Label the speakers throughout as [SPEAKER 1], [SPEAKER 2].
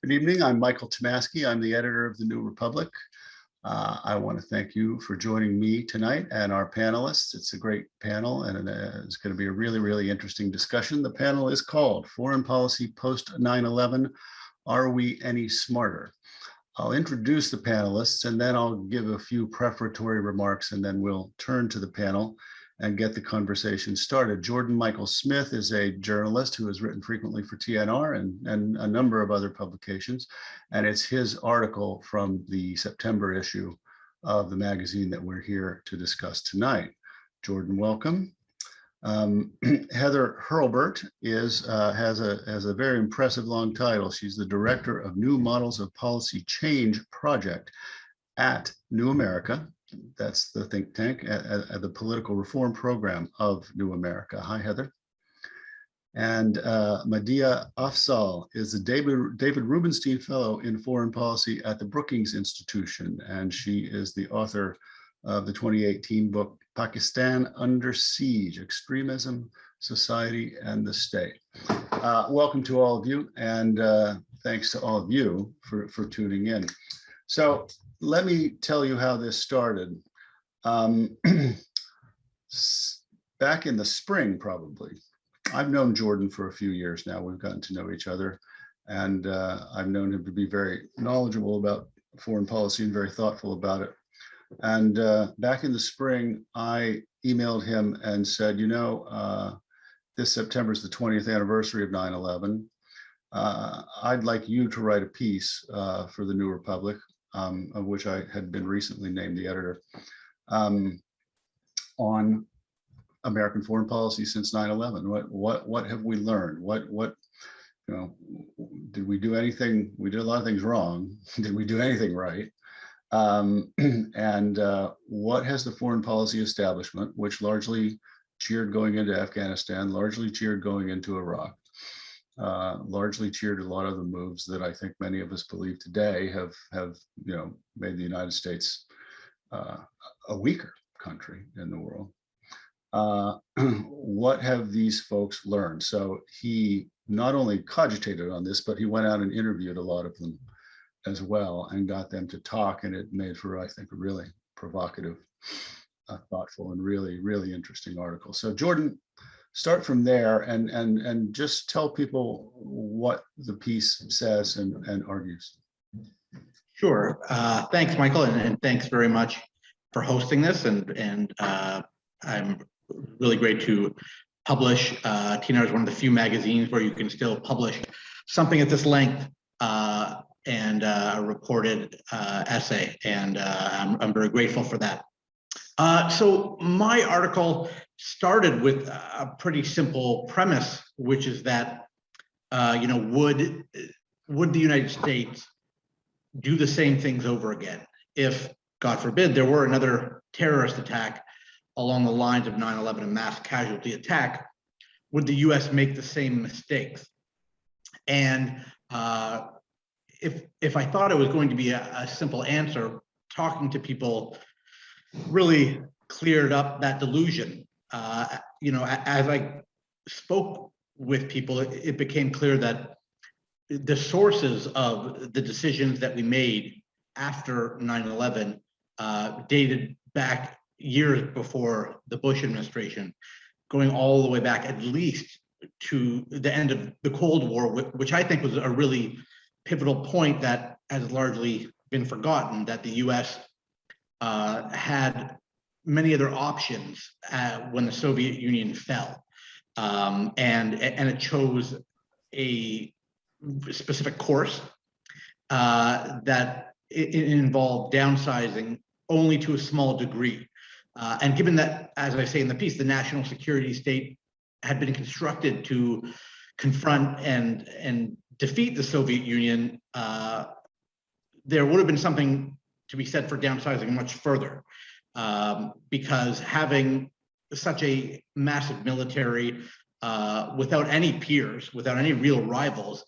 [SPEAKER 1] Good evening. I'm Michael Tomasky. I'm the editor of the New Republic. I want to thank you for joining me tonight and our panelists. It's a great panel and it's going to be a really interesting discussion. The panel is called Foreign Policy Post 9/11, Are We Any Smarter? I'll introduce the panelists and then I'll give a few prefatory remarks and then we'll turn to the panel and get the conversation started. Jordan Michael Smith is a journalist who has written frequently for TNR and a number of other publications. And it's his article from the September issue of the magazine that we're here to discuss tonight. Jordan, welcome. Heather Hurlburt has a very impressive long title. She's the director of New Models of Policy Change Project at New America. That's the think tank at the political reform program of New America. Hi, Heather. And Madiha Afzal is the David Rubenstein Fellow in Foreign Policy at the Brookings Institution, and she is the author of the 2018 book, Pakistan Under Siege, Extremism, Society, and the State. Welcome to all of you, and thanks to all of you for tuning in. So let me tell you how this started. Back in the spring, probably, I've known Jordan for a few years now. We've gotten to know each other, and I've known him to be very knowledgeable about foreign policy and very thoughtful about it. And back in the spring, I emailed him and said, you know, this September is the 20th anniversary of 9/11. I'd like you to write a piece for the New Republic, of which I had been recently named the editor, on American foreign policy since 9/11. What have we learned? What you know, did we do anything? We did a lot of things wrong. Did we do anything right? And what has the foreign policy establishment, which largely cheered going into Afghanistan, largely cheered going into Iraq, largely cheered a lot of the moves that I think many of us believe today have you know, made the United States a weaker country in the world. What have these folks learned? So he not only cogitated on this, but he went out and interviewed a lot of them as well and got them to talk, and it made for, I think, a really provocative, thoughtful, and really interesting article. So Jordan, start from there and just tell people what the piece says and argues.
[SPEAKER 2] Sure. Thanks, Michael, and thanks very much for hosting this. And I'm really great to publish. TNR is one of the few magazines where you can still publish something at this length and a reported essay, and I'm very grateful for that. So my article started with a pretty simple premise, which is that you know, would the United States do the same things over again if, God forbid, there were another terrorist attack along the lines of 9/11, a mass casualty attack? Would the U.S. make the same mistakes? And if I thought it was going to be a simple answer, talking to people really cleared up that delusion. You know, as I spoke with people, it became clear that the sources of the decisions that we made after 9/11 dated back years before the Bush administration, going all the way back at least to the end of the Cold War, which I think was a really pivotal point that has largely been forgotten, that the U.S. Had many other options when the Soviet Union fell, and it chose a specific course that it involved downsizing only to a small degree. And given that, as I say in the piece, the national security state had been constructed to confront and defeat the Soviet Union, there would have been something to be said for downsizing much further, because having such a massive military without any peers, without any real rivals,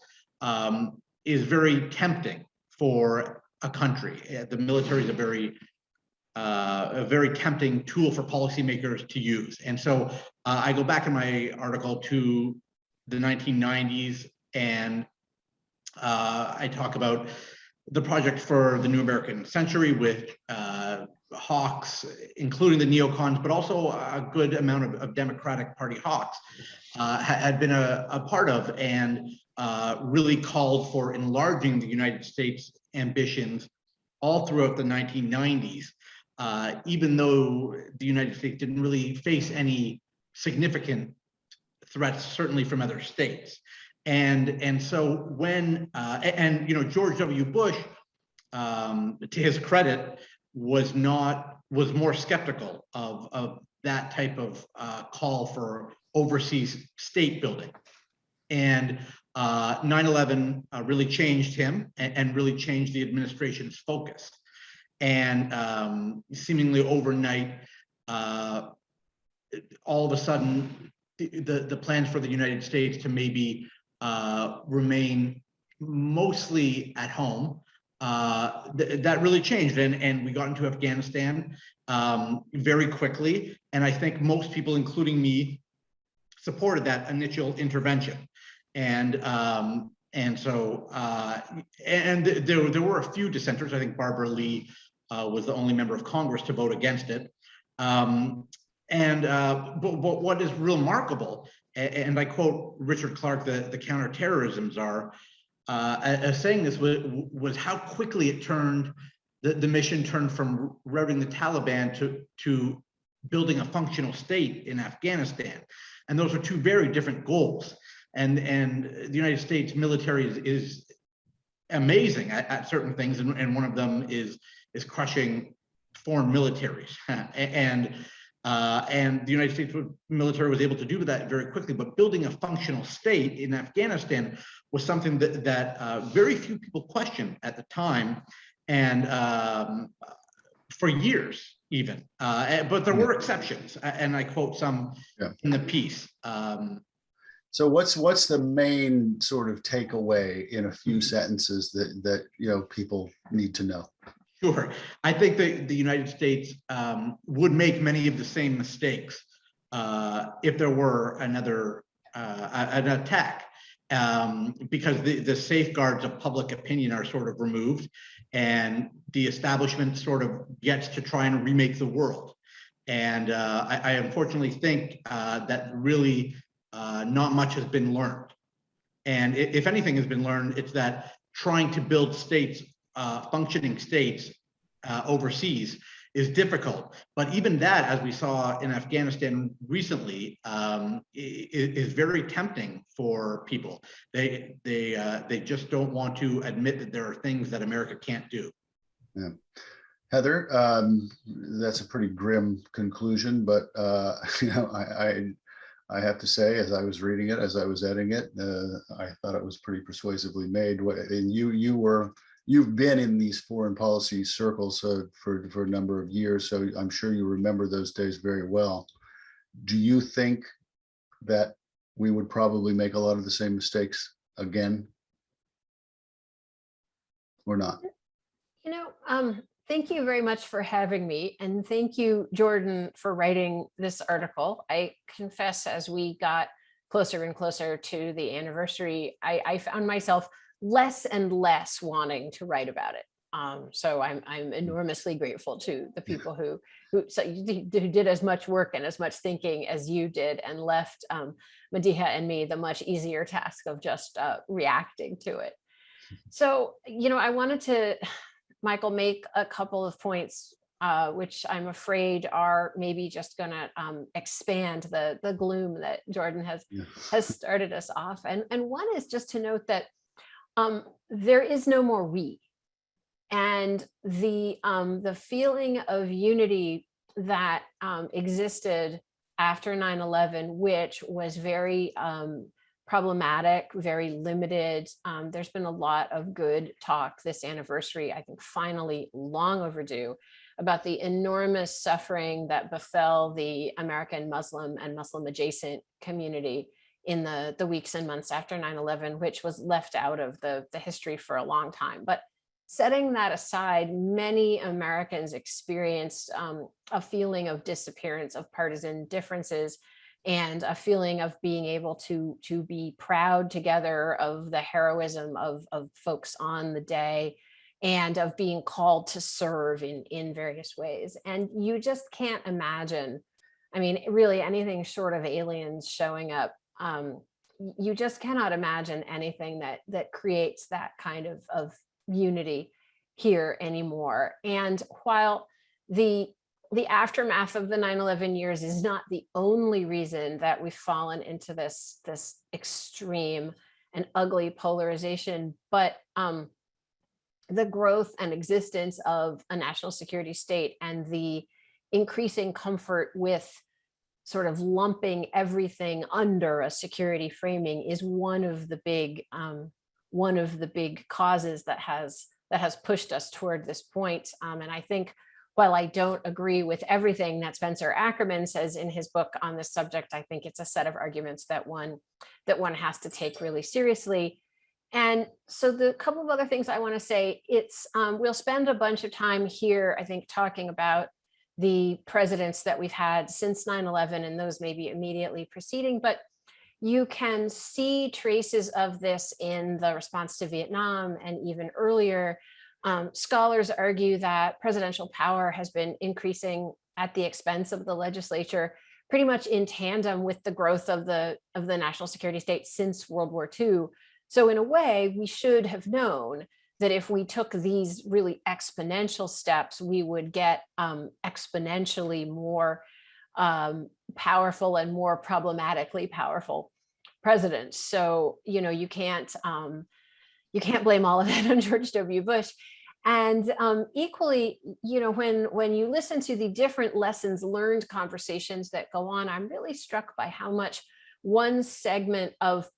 [SPEAKER 2] is very tempting for a country. The military is a very tempting tool for policymakers to use. And so I go back in my article to the 1990s and I talk about the project for the New American Century with hawks, including the neocons, but also a good amount of Democratic Party hawks had been a part of, and really called for enlarging the United States ambitions all throughout the 1990s, even though the United States didn't really face any significant threats, certainly from other states. And so when George W. Bush, to his credit, was more skeptical of that type of call for overseas state building. And 9/11 really changed him and really changed the administration's focus. And seemingly overnight, all of a sudden, the plans for the United States to maybe remain mostly at home, that really changed. And we got into Afghanistan very quickly. And I think most people, including me, supported that initial intervention. And so there were a few dissenters. I think Barbara Lee was the only member of Congress to vote against it. But what is remarkable, and I quote Richard Clarke, the counterterrorism czar, as saying this, was how quickly it turned, the mission turned from routing the Taliban to building a functional state in Afghanistan. And those are two very different goals. And the United States military is amazing at certain things, and one of them is crushing foreign militaries. And the United States military was able to do that very quickly. But building a functional state in Afghanistan was something that very few people questioned at the time, and for years even. But there were exceptions, and I quote some in the piece.
[SPEAKER 1] So what's the main sort of takeaway in a few sentences that people need to know?
[SPEAKER 2] Sure. I think that the United States would make many of the same mistakes if there were an attack, because the safeguards of public opinion are sort of removed, and the establishment sort of gets to try and remake the world. And I unfortunately think that really not much has been learned. And if anything has been learned, it's that trying to build states, functioning states overseas, is difficult. But even that, as we saw in Afghanistan recently, is very tempting for people. They just don't want to admit that there are things that America can't do.
[SPEAKER 1] Yeah. Heather, that's a pretty grim conclusion, but I have to say, as I was reading it, as I was editing it, I thought it was pretty persuasively made. And you've been in these foreign policy circles for a number of years, so I'm sure you remember those days very well. Do you think that we would probably make a lot of the same mistakes again, or not?
[SPEAKER 3] Thank you very much for having me. And thank you, Jordan, for writing this article. I confess, as we got closer and closer to the anniversary, I found myself less and less wanting to write about it. So I'm enormously grateful to the people who did as much work and as much thinking as you did, and left Madiha and me the much easier task of just reacting to it. So, I wanted to, Michael, make a couple of points, which I'm afraid are maybe just going to expand the gloom that Jordan has started us off. And one is just to note that there is no more we, and the feeling of unity that existed after 9/11, which was very problematic, very limited. There's been a lot of good talk this anniversary, I think finally long overdue, about the enormous suffering that befell the American Muslim and Muslim adjacent community in the weeks and months after 9/11, which was left out of the history for a long time. But setting that aside, many Americans experienced a feeling of disappearance, of partisan differences, and a feeling of being able to be proud together of the heroism of folks on the day, and of being called to serve in various ways. And you just can't imagine, I mean, really anything short of aliens showing up. You just cannot imagine anything that creates that kind of unity here anymore. And while the aftermath of the 9/11 years is not the only reason that we've fallen into this extreme and ugly polarization, but the growth and existence of a national security state and the increasing comfort with sort of lumping everything under a security framing is one of the big causes that has pushed us toward this point. And I think, while I don't agree with everything that Spencer Ackerman says in his book on this subject, I think it's a set of arguments that one has to take really seriously. And so the couple of other things I want to say, it's we'll spend a bunch of time here, I think, talking about the presidents that we've had since 9/11 and those maybe immediately preceding, but you can see traces of this in the response to Vietnam and even earlier. Scholars argue that presidential power has been increasing at the expense of the legislature, pretty much in tandem with the growth of the national security state since World War II. So in a way, we should have known that if we took these really exponential steps, we would get exponentially more powerful and more problematically powerful presidents. So, you can't blame all of it on George W. Bush. And equally, when you listen to the different lessons learned conversations that go on, I'm really struck by how much one segment of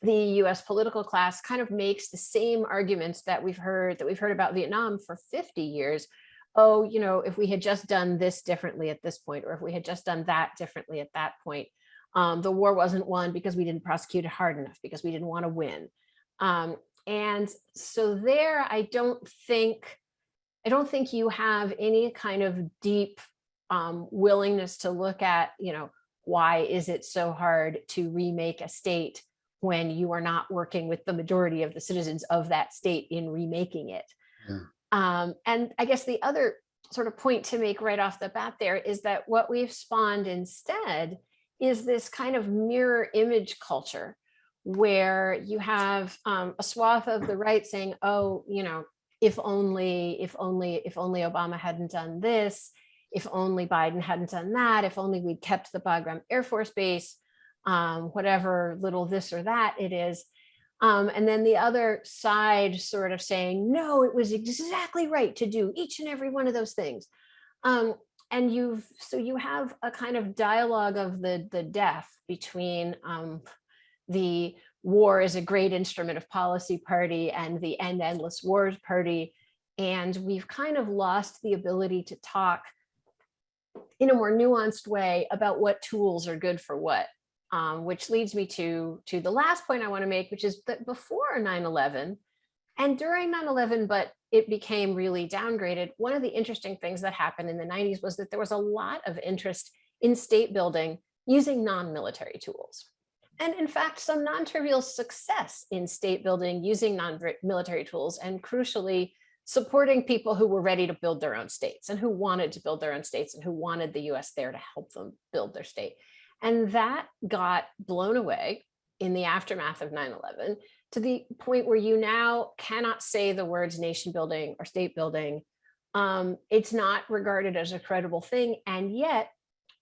[SPEAKER 3] the US political class kind of makes the same arguments that we've heard about Vietnam for 50 years. Oh, if we had just done this differently at this point, or if we had just done that differently at that point, the war wasn't won because we didn't prosecute it hard enough, because we didn't want to win. And so there, I don't think you have any kind of deep willingness to look at, why is it so hard to remake a state when you are not working with the majority of the citizens of that state in remaking it. Yeah. And I guess the other sort of point to make right off the bat there is that what we've spawned instead is this kind of mirror image culture, where you have a swath of the right saying, oh, if only Obama hadn't done this, if only Biden hadn't done that, if only we'd kept the Bagram Air Force Base, whatever little this or that it is. And then the other side sort of saying, no, it was exactly right to do each and every one of those things. And you have a kind of dialogue of the deaf between the war is a great instrument of policy party and the end endless wars party. And we've kind of lost the ability to talk in a more nuanced way about what tools are good for what. Which leads me to the last point I want to make, which is that before 9/11 and during 9/11, but it became really downgraded, one of the interesting things that happened in the 90s was that there was a lot of interest in state building using non-military tools. And in fact, some non-trivial success in state building using non-military tools, and crucially, supporting people who were ready to build their own states and who wanted to build their own states and who wanted the US there to help them build their state. And that got blown away in the aftermath of 9/11 to the point where you now cannot say the words nation building or state building. It's not regarded as a credible thing. And yet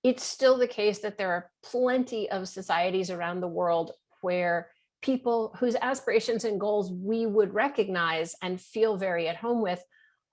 [SPEAKER 3] it's still the case that there are plenty of societies around the world where people whose aspirations and goals we would recognize and feel very at home with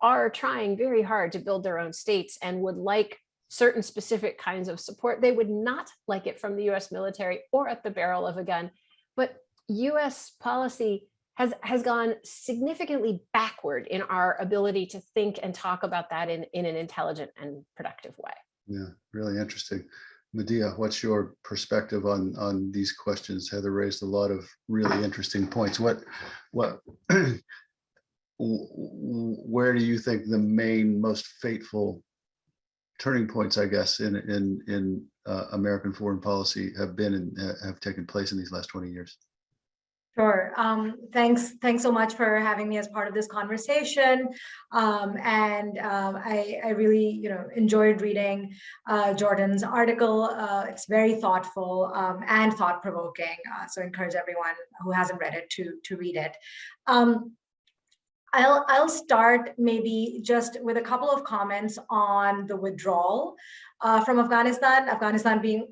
[SPEAKER 3] are trying very hard to build their own states and would like certain specific kinds of support. They would not like it from the US military or at the barrel of a gun. But US policy has gone significantly backward in our ability to think and talk about that in an intelligent and productive way.
[SPEAKER 1] Yeah, really interesting. Madiha, what's your perspective on these questions? Heather raised a lot of really interesting points. What where do you think the main, most fateful turning points, I guess, in American foreign policy have been and have taken place in these last 20 years?
[SPEAKER 4] Sure. Thanks so much for having me as part of this conversation. I really, enjoyed reading Jordan's article. It's very thoughtful and thought-provoking. So I encourage everyone who hasn't read it to read it. I'll start maybe just with a couple of comments on the withdrawal from Afghanistan. Afghanistan being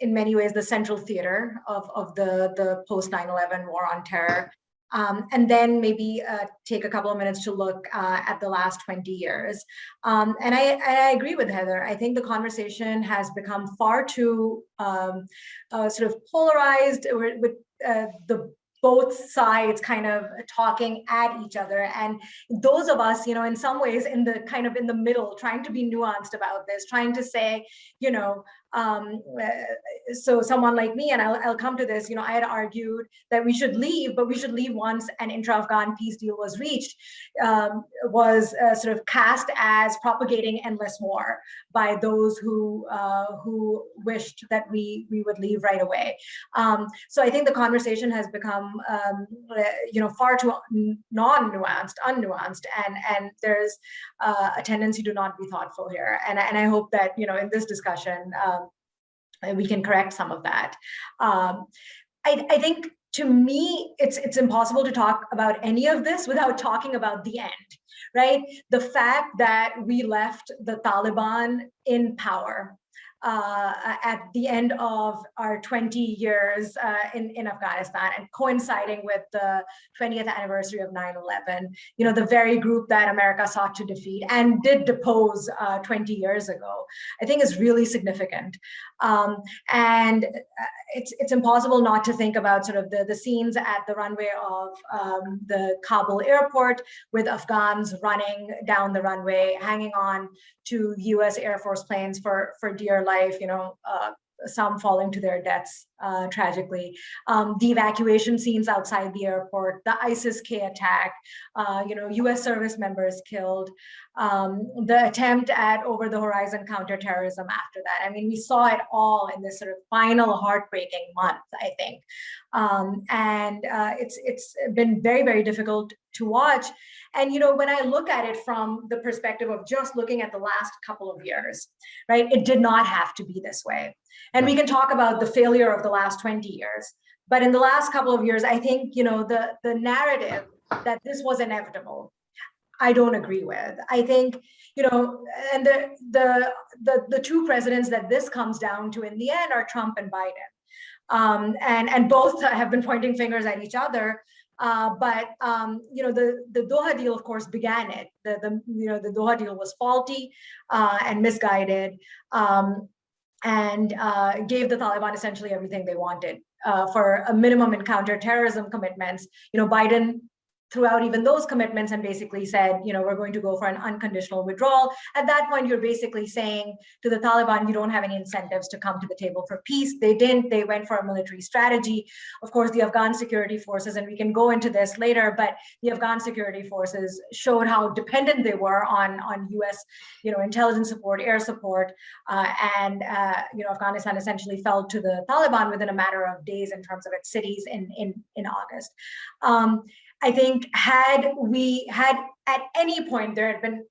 [SPEAKER 4] in many ways the central theater of the post 9/11 war on terror, and then maybe take a couple of minutes to look at the last 20 years. And I agree with Heather. I think the conversation has become far too sort of polarized with the both sides kind of talking at each other, and those of us, in some ways in the middle, trying to be nuanced about this, trying to say, so someone like me, and I'll come to this, I had argued that we should leave, but we should leave once an intra-Afghan peace deal was reached, was sort of cast as propagating endless war by those who wished that we would leave right away. So I think the conversation has become, far too non-nuanced, unnuanced, and there's a tendency to not be thoughtful here. And I hope that, in this discussion, we can correct some of that. I think, to me, it's impossible to talk about any of this without talking about the end, right? The fact that we left the Taliban in power at the end of our 20 years in Afghanistan, and coinciding with the 20th anniversary of 9/11, the very group that America sought to defeat and did depose 20 years ago, I think is really significant. And it's impossible not to think about sort of the scenes at the runway of the Kabul airport, with Afghans running down the runway, hanging on to US Air Force planes for dear life, some falling to their deaths tragically. The evacuation scenes outside the airport, the ISIS-K attack, US service members killed, the attempt at over-the-horizon counterterrorism after that. I mean, we saw it all in this sort of final heartbreaking month, I think. It's been very, very difficult to watch. And, when I look at it from the perspective of just looking at the last couple of years, right, it did not have to be this way. And we can talk about the failure of the last 20 years. But in the last couple of years, I think, the narrative that this was inevitable, I don't agree with. I think, and the two presidents that this comes down to in the end are Trump and Biden. And both have been pointing fingers at each other. But the Doha deal, of course, began it. The Doha deal was faulty and misguided, and gave the Taliban essentially everything they wanted for a minimum in counterterrorism commitments. Biden threw out even those commitments and basically said, we're going to go for an unconditional withdrawal. At that point, you're basically saying to the Taliban, you don't have any incentives to come to the table for peace. They didn't. They went for a military strategy. Of course, the Afghan security forces, and we can go into this later, but the Afghan security forces showed how dependent they were on US, intelligence support, air support, and Afghanistan essentially fell to the Taliban within a matter of days in terms of its cities in August. I think had at any point there had been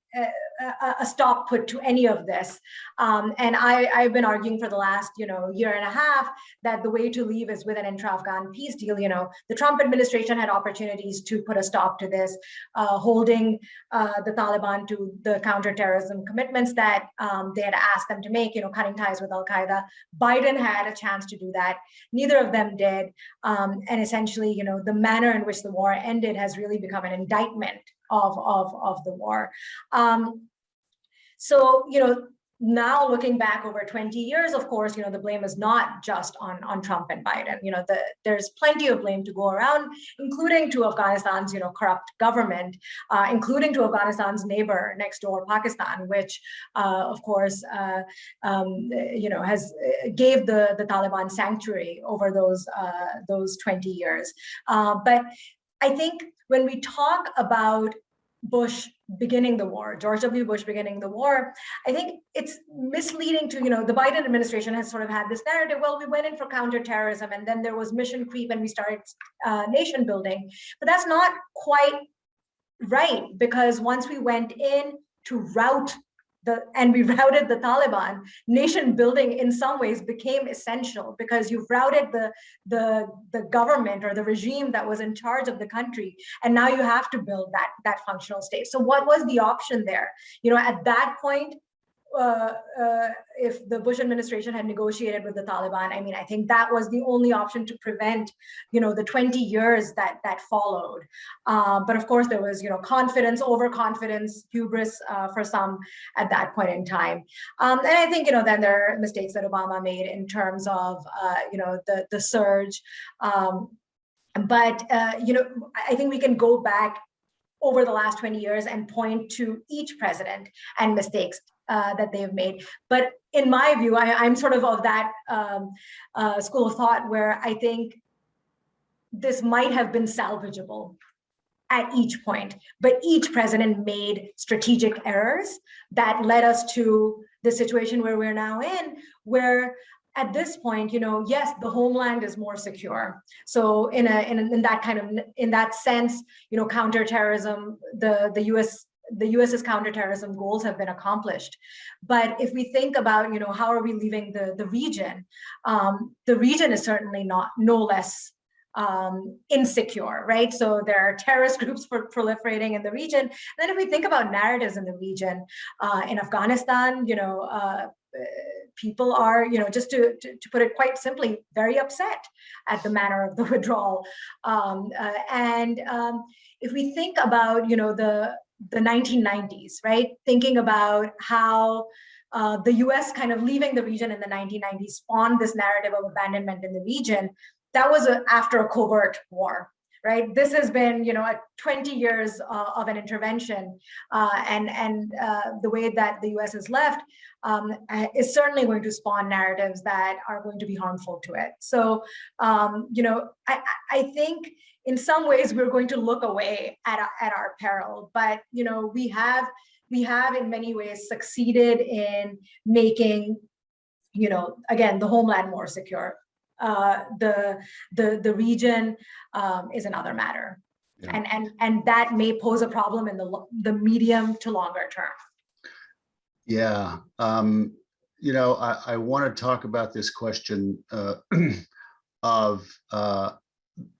[SPEAKER 4] a stop put to any of this, and I've been arguing for the last year and a half that the way to leave is with an intra-Afghan peace deal. The Trump administration had opportunities to put a stop to this, holding the Taliban to the counterterrorism commitments that they had asked them to make, cutting ties with Al-Qaeda. Biden had a chance to do that. Neither of them did. And essentially, the manner in which the war ended has really become an indictment of the war. So, now looking back over 20 years, of course, the blame is not just on Trump and Biden. There's plenty of blame to go around, including to Afghanistan's, corrupt government, including to Afghanistan's neighbor next door, Pakistan, which, of course, has gave the Taliban sanctuary over those 20 years. But I think when we talk about Bush beginning the war, George W. Bush beginning the war, I think it's misleading to, the Biden administration has sort of had this narrative, well, we went in for counterterrorism and then there was mission creep and we started nation building. But that's not quite right, because once we went in to we routed the Taliban, nation building in some ways became essential, because you've routed the government or the regime that was in charge of the country, and now you have to build that functional state. So what was the option there? At that point, if the Bush administration had negotiated with the Taliban, I think that was the only option to prevent, the 20 years that followed. But of course, there was, confidence, overconfidence, hubris for some at that point in time. And I think, then there are mistakes that Obama made in terms of, the surge. But I think we can go back over the last 20 years and point to each president and mistakes that they've made. But in my view, I'm sort of that school of thought where I think this might have been salvageable at each point, but each president made strategic errors that led us to the situation where we're now in, where at this point, yes, the homeland is more secure. So in that sense, counterterrorism, the US's counterterrorism goals have been accomplished. But if we think about, how are we leaving the region is certainly no less insecure, right? So there are terrorist groups proliferating in the region. And then if we think about narratives in the region, in Afghanistan, people are, just to put it quite simply, very upset at the manner of the withdrawal. If we think about, the 1990s, right? Thinking about how the US kind of leaving the region in the 1990s spawned this narrative of abandonment in the region. That was after a covert war, right? This has been, 20 years of an intervention, and the way that the US has left is certainly going to spawn narratives that are going to be harmful to it. So, I think in some ways we're going to look away at our peril, but we have in many ways succeeded in making, again, the homeland more secure. The region is another matter, yeah. and that may pose a problem in the medium to longer term.
[SPEAKER 1] Yeah, I want to talk about this question of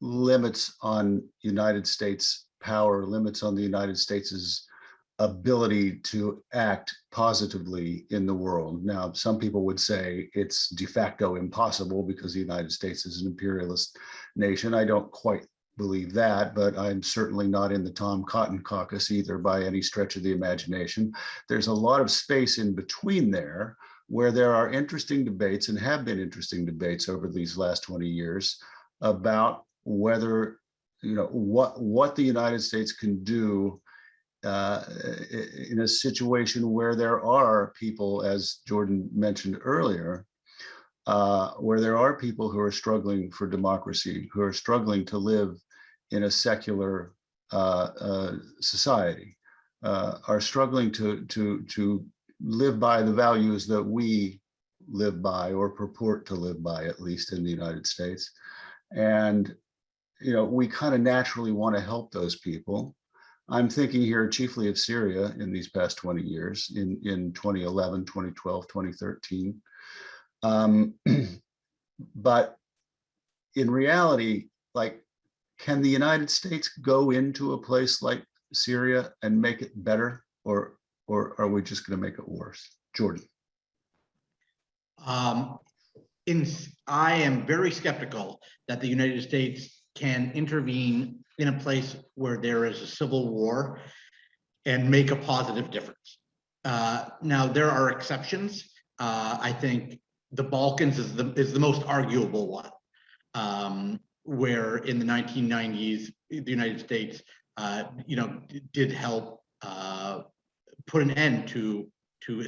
[SPEAKER 1] limits on United States power, limits on the United States' ability to act positively in the world. Now, some people would say it's de facto impossible because the United States is an imperialist nation. I don't quite believe that, but I'm certainly not in the Tom Cotton caucus either by any stretch of the imagination. There's a lot of space in between there where there are interesting debates, and have been interesting debates over these last 20 years, about whether, what the United States can do in a situation where there are people, as Jordan mentioned earlier, where there are people who are struggling for democracy, who are struggling to live in a secular society, are struggling to live by the values that we live by, or purport to live by, at least in the United States. And, we kind of naturally want to help those people. I'm thinking here chiefly of Syria in these past 20 years, in 2011, 2012, 2013. But in reality, can the United States go into a place like Syria and make it better, or are we just going to make it worse? Jordan.
[SPEAKER 2] I am very skeptical that the United States can intervene in a place where there is a civil war and make a positive difference. Now, there are exceptions. I think the Balkans is the most arguable one, where in the 1990s, the United States, did help put an end to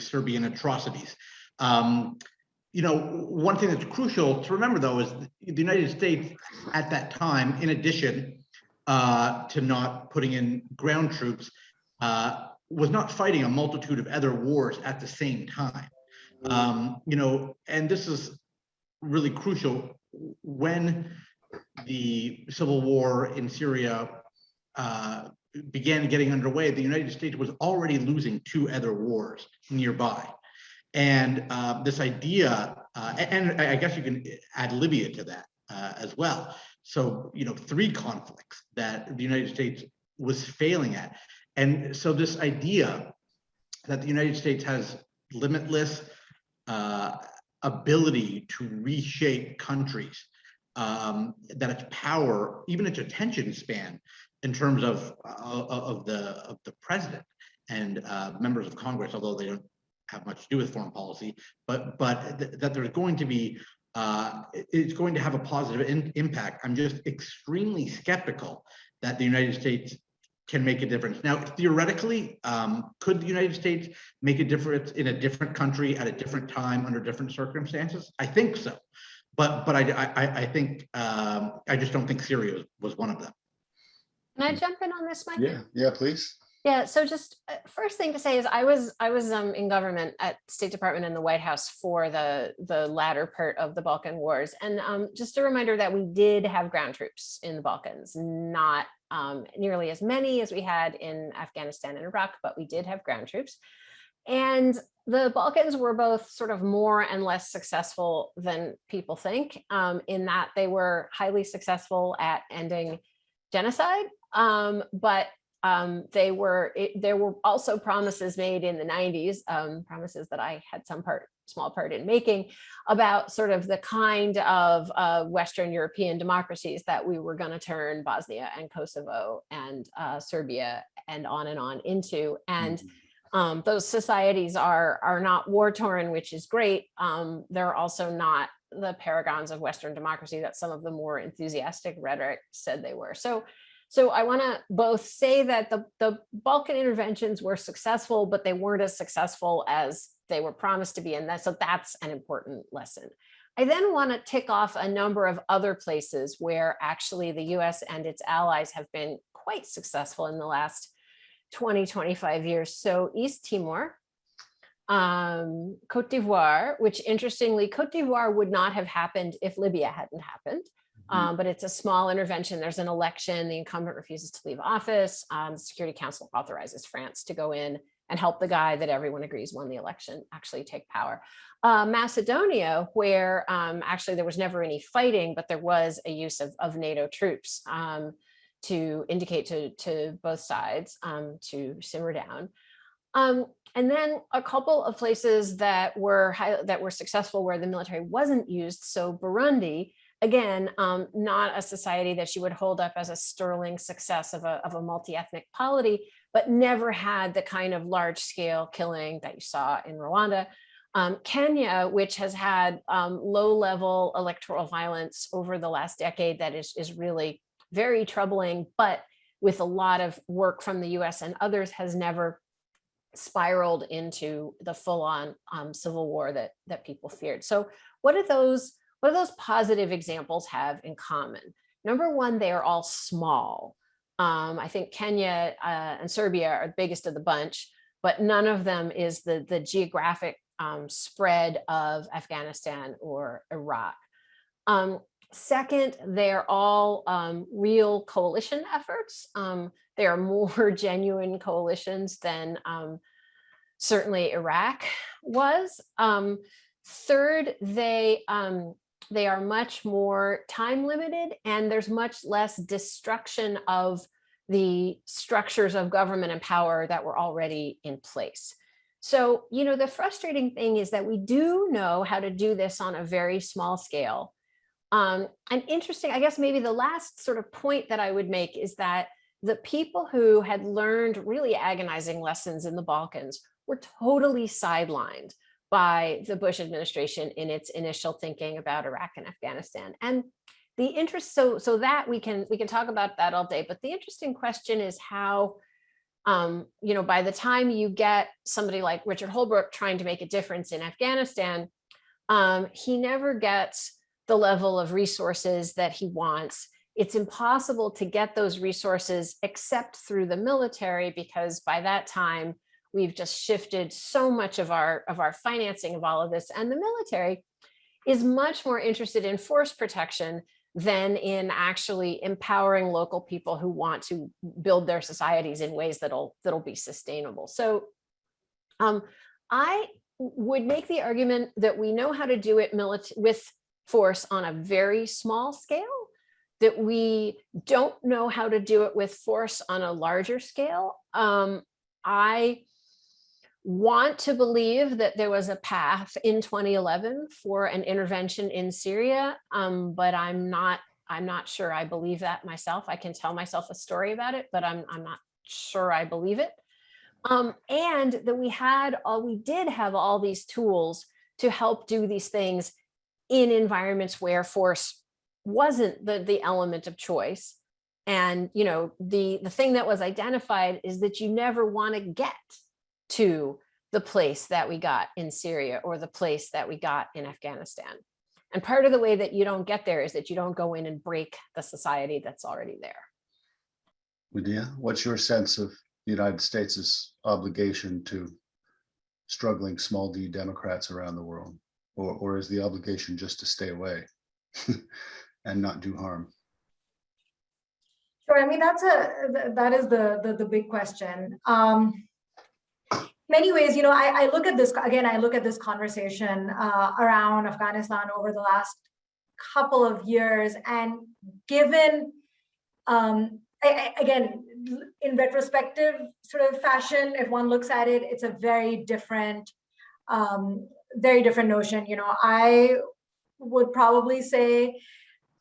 [SPEAKER 2] Serbian atrocities. One thing that's crucial to remember, though, is the United States at that time, in addition to not putting in ground troops, was not fighting a multitude of other wars at the same time. And this is really crucial. When the civil war in Syria began getting underway, the United States was already losing 2 other wars nearby. And this idea, and I guess you can add Libya to that as well. So, 3 conflicts that the United States was failing at. And so this idea that the United States has limitless ability to reshape countries, that its power, even its attention span, in terms of the president and members of Congress, although they don't have much to do with foreign policy, but that there's going to be, it's going to have a positive impact. I'm just extremely skeptical that the United States can make a difference. Now, theoretically, could the United States make a difference in a different country at a different time under different circumstances? I think so, but I think I just don't think Syria was one of them.
[SPEAKER 3] Can I jump in on this, Mike?
[SPEAKER 1] Yeah, please.
[SPEAKER 3] Yeah, so just first thing to say is I was in government at State Department in the White House for the latter part of the Balkan Wars, and just a reminder that we did have ground troops in the Balkans, not nearly as many as we had in Afghanistan and Iraq, but we did have ground troops. And the Balkans were both sort of more and less successful than people think, in that they were highly successful at ending genocide, but there were also promises made in the 90s, promises that I had small part in making, about sort of the kind of Western European democracies that we were going to turn Bosnia and Kosovo and Serbia and on into. And those societies are not war-torn, which is great. They're also not the paragons of Western democracy that some of the more enthusiastic rhetoric said they were. So I want to both say that the Balkan interventions were successful, but they weren't as successful as they were promised to be. And so that's an important lesson. I then want to tick off a number of other places where actually the US and its allies have been quite successful in the last 20, 25 years. So East Timor, Cote d'Ivoire, which interestingly, Cote d'Ivoire would not have happened if Libya hadn't happened. But it's a small intervention. There's an election. The incumbent refuses to leave office. The Security Council authorizes France to go in and help the guy that everyone agrees won the election actually take power. Macedonia, where actually there was never any fighting, but there was a use of NATO troops to indicate to both sides to simmer down. And then a couple of places that were successful where the military wasn't used. So Burundi, again, not a society that you would hold up as a sterling success of a multi-ethnic polity, but never had the kind of large-scale killing that you saw in Rwanda. Kenya, which has had low-level electoral violence over the last decade that is really very troubling, but with a lot of work from the US and others has never spiraled into the full-on civil war that people feared. So what do those positive examples have in common? Number one, they are all small. I think Kenya and Serbia are the biggest of the bunch, but none of them is the geographic spread of Afghanistan or Iraq. Second, they're all real coalition efforts. They are more genuine coalitions than certainly Iraq was. Third, they are much more time limited, and there's much less destruction of the structures of government and power that were already in place. So, the frustrating thing is that we do know how to do this on a very small scale. And interesting, I guess maybe the last sort of point that I would make is that the people who had learned really agonizing lessons in the Balkans were totally sidelined by the Bush administration in its initial thinking about Iraq and Afghanistan. And the interest, so that we can talk about that all day, but the interesting question is how, by the time you get somebody like Richard Hurlburt trying to make a difference in Afghanistan, he never gets the level of resources that he wants. it's impossible to get those resources except through the military, because by that time, we've just shifted so much of our financing of all of this. And the military is much more interested in force protection than in actually empowering local people who want to build their societies in ways that'll be sustainable. So I would make the argument that we know how to do it with force on a very small scale, that we don't know how to do it with force on a larger scale. I want to believe that there was a path in 2011 for an intervention in Syria, but I'm not sure I believe that myself. I can tell myself a story about it, but I'm not sure I believe it. And that we did have all these tools to help do these things in environments where force wasn't the element of choice. And, you know, the thing that was identified is that you never want to get to the place that we got in Syria or the place that we got in Afghanistan. And part of the way that you don't get there is that you don't go in and break the society that's already there.
[SPEAKER 1] Madiha, what's your sense of the United States' obligation to struggling small d Democrats around the world? Or is the obligation just to stay away and not do harm?
[SPEAKER 4] Sure. I mean, that is the big question. Many ways, you know, I look at this, again, I look at this conversation around Afghanistan over the last couple of years, and given, again, in retrospective sort of fashion, if one looks at it, it's a very different notion. You know, I would probably say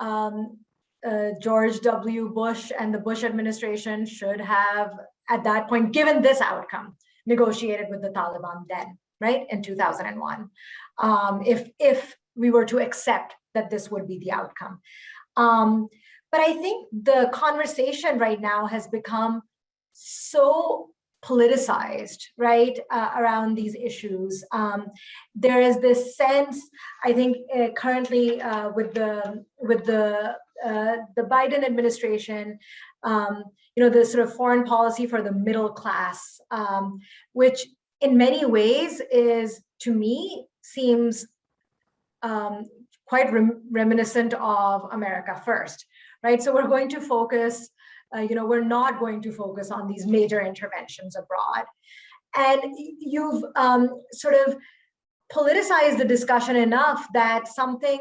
[SPEAKER 4] George W. Bush and the Bush administration should have, at that point, given this outcome, negotiated with the Taliban then, right, in 2001, if we were to accept that this would be the outcome. But I think the conversation right now has become so politicized, right, around these issues. There is this sense, I think, currently with the Biden administration, you know, the sort of foreign policy for the middle class, which in many ways is, to me, seems quite reminiscent of America First, right? So we're going to focus, you know, we're not going to focus on these major interventions abroad. And you've sort of politicized the discussion enough that something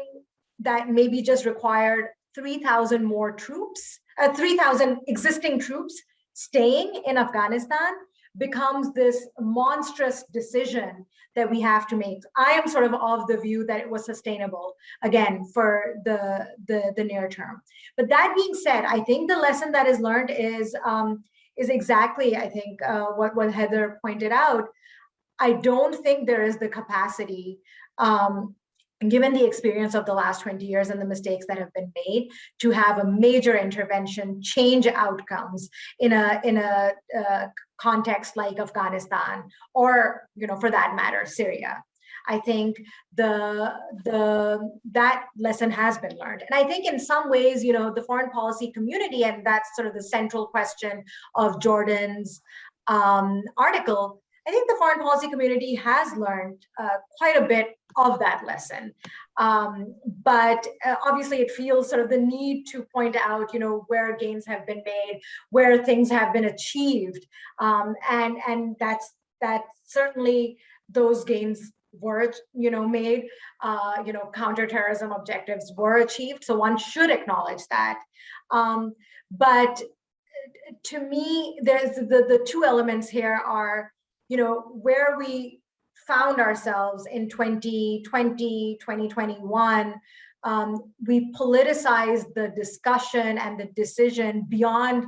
[SPEAKER 4] that maybe just required 3,000 more troops, 3,000 existing troops staying in Afghanistan becomes this monstrous decision that we have to make. I am sort of the view that it was sustainable, again, for the near term. But that being said, I think the lesson that is learned is exactly, I think, what Heather pointed out. I don't think there is the capacity, given the experience of the last 20 years and the mistakes that have been made, to have a major intervention change outcomes in a context like Afghanistan, or, you know, for that matter, Syria. I think that lesson has been learned. And I think in some ways, you know, the foreign policy community, and that's sort of the central question of Jordan's article, I think the foreign policy community has learned quite a bit of that lesson. But obviously it feels sort of the need to point out, you know, where gains have been made, where things have been achieved. And that certainly those gains were, you know, made, you know, counterterrorism objectives were achieved. So one should acknowledge that. But to me, there's the two elements here are, you know, where we found ourselves in 2020, 2021, we politicized the discussion and the decision beyond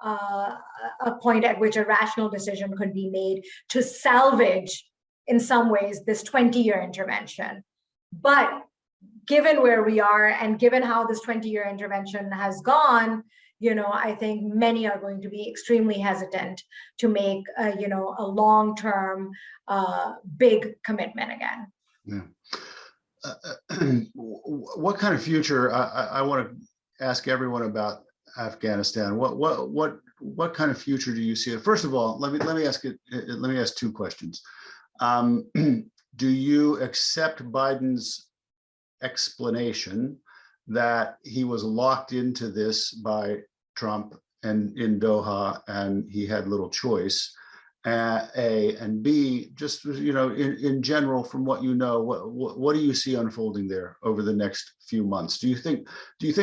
[SPEAKER 4] a point at which a rational decision could be made to salvage, in some ways, this 20-year intervention. But given where we are and given how this 20-year intervention has gone, you know, I think many are going to be extremely hesitant to make, you know, a long-term big commitment again.
[SPEAKER 1] Yeah. What kind of future, I want to ask everyone about Afghanistan. What kind of future do you see? First of all, let me ask two questions. Do you accept Biden's explanation that he was locked into this by Trump and in Doha, and he had little choice? A, and B, just, you know, in general, from what you know, what do you see unfolding there over the next few months? Do you think,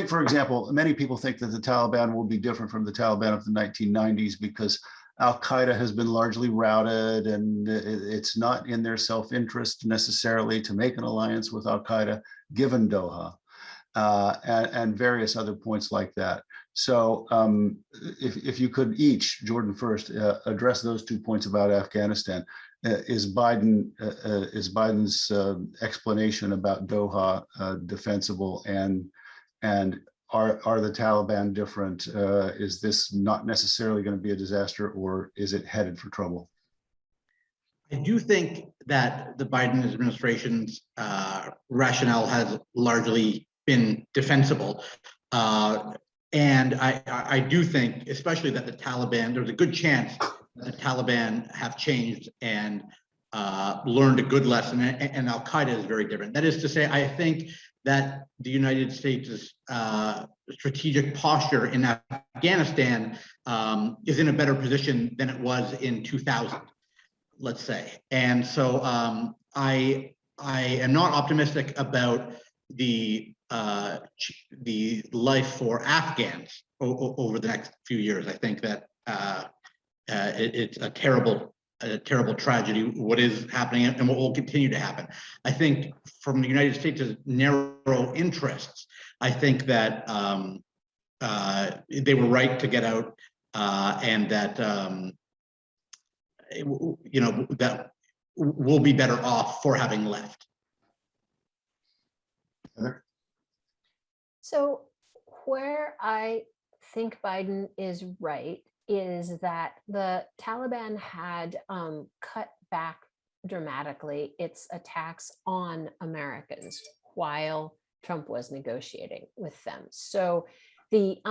[SPEAKER 1] for example, many people think that the Taliban will be different from the Taliban of the 1990s because Al-Qaeda has been largely routed, and it's not in their self-interest necessarily to make an alliance with Al-Qaeda, given Doha, and various other points like that. So if you could each, Jordan first, address those 2 points about Afghanistan. Is Biden's explanation about Doha defensible, and are the Taliban different? Is this not necessarily going to be a disaster, or is it headed for trouble?
[SPEAKER 2] I do think that the Biden administration's rationale has largely been defensible. And I do think, especially that the Taliban, there's a good chance that the Taliban have changed and learned a good lesson, and Al-Qaeda is very different. That is to say, I think that the United States' strategic posture in Afghanistan is in a better position than it was in 2000, let's say. And so I am not optimistic about the life for Afghans over the next few years. I think that it's a terrible tragedy, what is happening and what will continue to happen. I think from the United States' narrow interests, I think that they were right to get out, and that you know, that we'll be better off for having left.
[SPEAKER 3] So where I think Biden is right is that the Taliban had cut back dramatically its attacks on Americans while Trump was negotiating with them. So the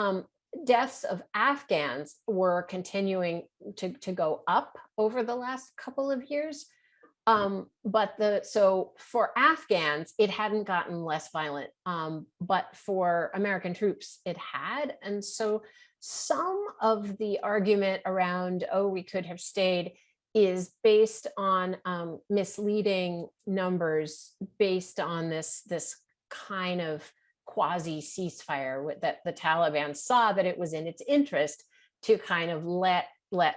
[SPEAKER 3] deaths of Afghans were continuing to go up over the last couple of years. So for Afghans, it hadn't gotten less violent, but for American troops, it had. And so some of the argument around, oh, we could have stayed, is based on misleading numbers, based on this kind of quasi ceasefire that the Taliban saw that it was in its interest to kind of let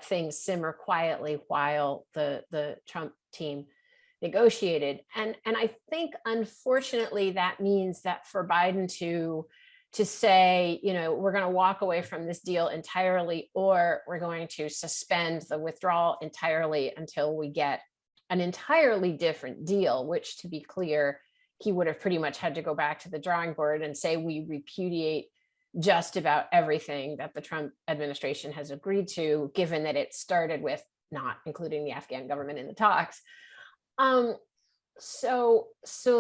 [SPEAKER 3] things simmer quietly while the Trump team negotiated. And I think, unfortunately, that means that for Biden to say, you know, we're going to walk away from this deal entirely, or we're going to suspend the withdrawal entirely until we get an entirely different deal, which, to be clear, he would have pretty much had to go back to the drawing board and say, we repudiate just about everything that the Trump administration has agreed to, given that it started with not including the Afghan government in the talks. So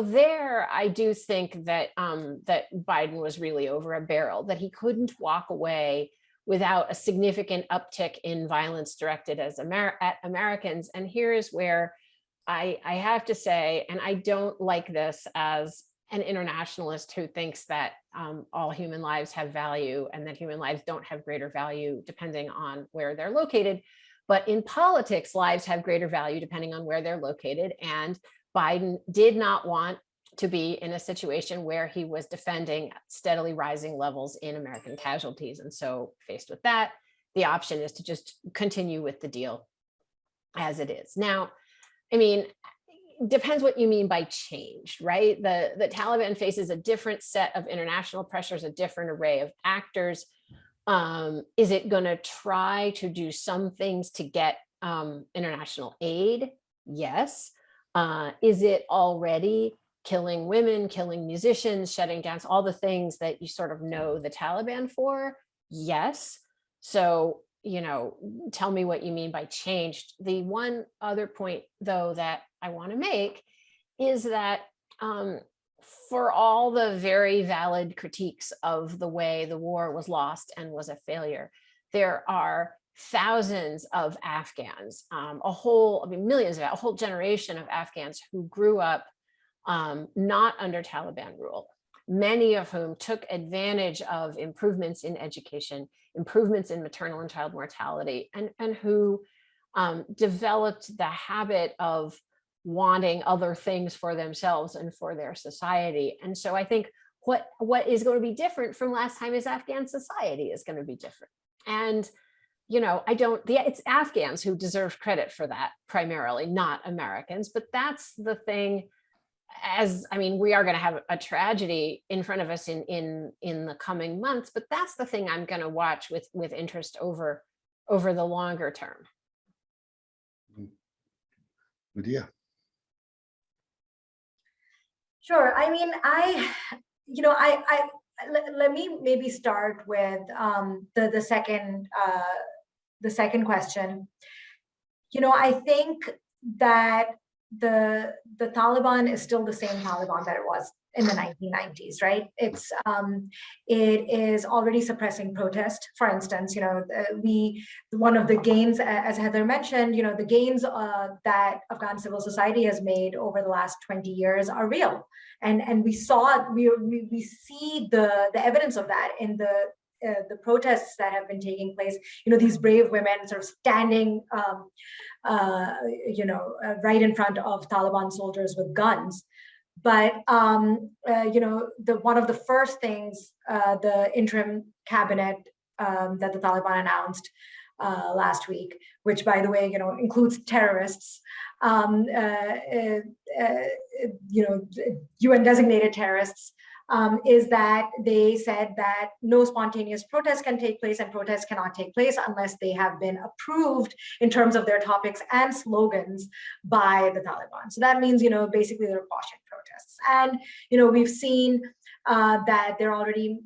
[SPEAKER 3] there, I do think that that Biden was really over a barrel, that he couldn't walk away without a significant uptick in violence directed at Americans. And here is where I have to say, and I don't like this as an internationalist who thinks that all human lives have value and that human lives don't have greater value depending on where they're located. But in politics, lives have greater value depending on where they're located. And Biden did not want to be in a situation where he was defending steadily rising levels in American casualties. And so faced with that, the option is to just continue with the deal as it is. Now, I mean, depends what you mean by change, right? The Taliban faces a different set of international pressures, a different array of actors. Is it going to try to do some things to get international aid? Yes. Is it already killing women, killing musicians, shutting down all the things that you sort of know the Taliban for? Yes. So, you know, tell me what you mean by changed. The one other point, though, that I want to make is that for all the very valid critiques of the way the war was lost and was a failure, there are thousands of Afghans, millions of, a whole generation of Afghans who grew up not under Taliban rule, many of whom took advantage of improvements in education, improvements in maternal and child mortality, and who developed the habit of wanting other things for themselves and for their society. And so I think what is going to be different from last time is Afghan society is going to be different. And, you know, it's Afghans who deserve credit for that primarily, not Americans, but that's the thing. We are going to have a tragedy in front of us in the coming months, but that's the thing I'm going to watch with interest over the longer term.
[SPEAKER 1] Madiha.
[SPEAKER 4] Sure. I mean, let me maybe start with the second question. You know, I think that the Taliban is still the same Taliban that it was in the 1990s, right? It is already suppressing protest. For instance, you know, one of the gains, as Heather mentioned, you know, the gains that Afghan civil society has made over the last 20 years are real, and we see the evidence of that in the protests that have been taking place. You know, these brave women sort of standing, right in front of Taliban soldiers with guns. But one of the first things the interim cabinet that the Taliban announced last week, which, by the way, you know, includes terrorists, UN designated terrorists, is that they said that no spontaneous protests can take place, and protests cannot take place unless they have been approved in terms of their topics and slogans by the Taliban. So that means, you know, basically they're quashing protests. And, you know, we've seen that they're already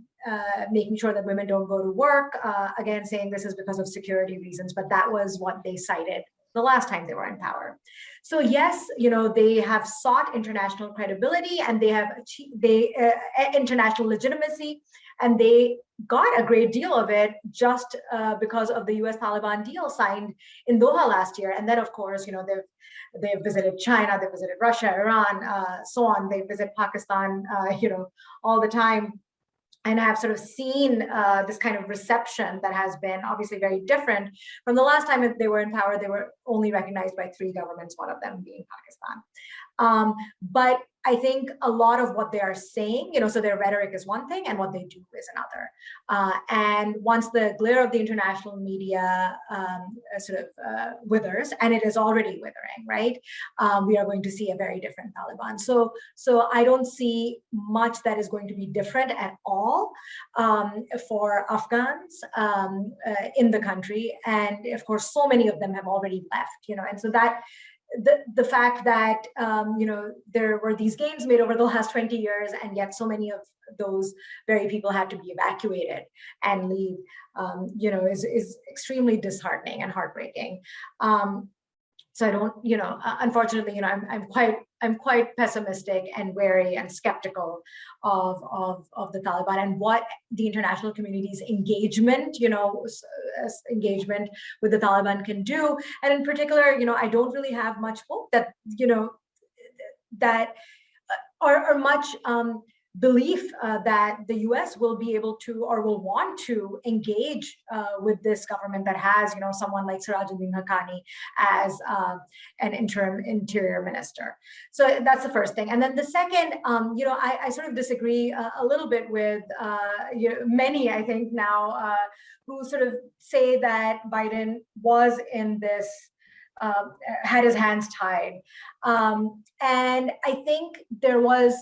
[SPEAKER 4] making sure that women don't go to work, again, saying this is because of security reasons, but that was what they cited the last time they were in power. So yes, you know, they have sought international credibility, and they have achieved international legitimacy, and they got a great deal of it just because of the US Taliban deal signed in Doha last year. And then, of course, you know, they've visited China, they've visited Russia, Iran, so on. They visit Pakistan, all the time, and have sort of seen this kind of reception that has been obviously very different from the last time they were in power. They were only recognized by 3 governments, one of them being Pakistan. But I think a lot of what they are saying, you know, so their rhetoric is one thing and what they do is another. And once the glare of the international media withers, and it is already withering, right? We are going to see a very different Taliban. So I don't see much that is going to be different at all for Afghans in the country. And of course, so many of them have already left, you know, and so that the fact that there were these gains made over the last 20 years, and yet so many of those very people had to be evacuated and leave, is extremely disheartening and heartbreaking. So I don't, unfortunately, I'm quite pessimistic and wary and skeptical of the Taliban and what the international community's engagement with the Taliban can do. And in particular, I don't really have much hope that, or much belief that the US will be able to or will want to engage with this government that has, someone like Sirajuddin Haqqani as an interim interior minister. So that's the first thing. And then the second, I sort of disagree a little bit with many, I think now, who sort of say that Biden was in this, had his hands tied. And I think there was